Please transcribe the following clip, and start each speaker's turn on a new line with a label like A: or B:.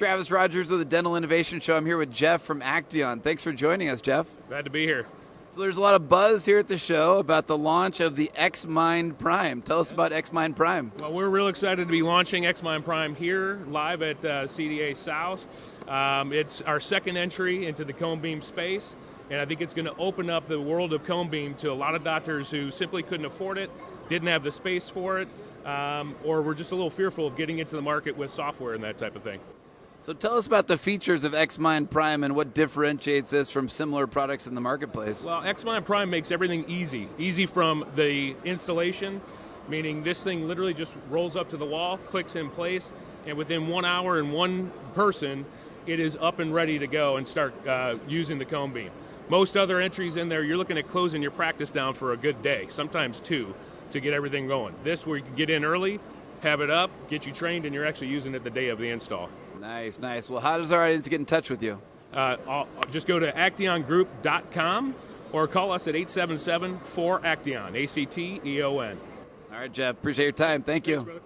A: Travis Rodgers of the Dental Innovation Show. I'm here with Jeff from Acteon. Thanks for joining us, Jeff.
B: Glad to be here.
A: So there's a lot of buzz here at the show about the launch of the X-Mind Prime. Tell us about X-Mind Prime.
B: Well, we're real excited to be launching X-Mind Prime here live at CDA South. It's our second entry into the cone beam space, and I think it's going to open up the world of cone beam to a lot of doctors who simply couldn't afford it, didn't have the space for it, or were just a little fearful of getting into the market with software and that type of thing.
A: So tell us about the features of X-Mind Prime and what differentiates this from similar products in the marketplace.
B: Well, X-Mind Prime makes everything easy. Easy from the installation, meaning this thing literally just rolls up to the wall, clicks in place, and within 1 hour and one person, it is up and ready to go and start using the cone beam. Most other entries in there, you're looking at closing your practice down for a good day, sometimes two, to get everything going. This, where you can get in early, have it up, get you trained, and you're actually using it the day of the install.
A: Nice, nice. Well, how does our audience get in touch with you?
B: Just go to acteongroup.com or call us at 877-4-ACTEON, ACTEON.
A: All right, Jeff. Appreciate your time. Thank you.
B: Thanks, brother.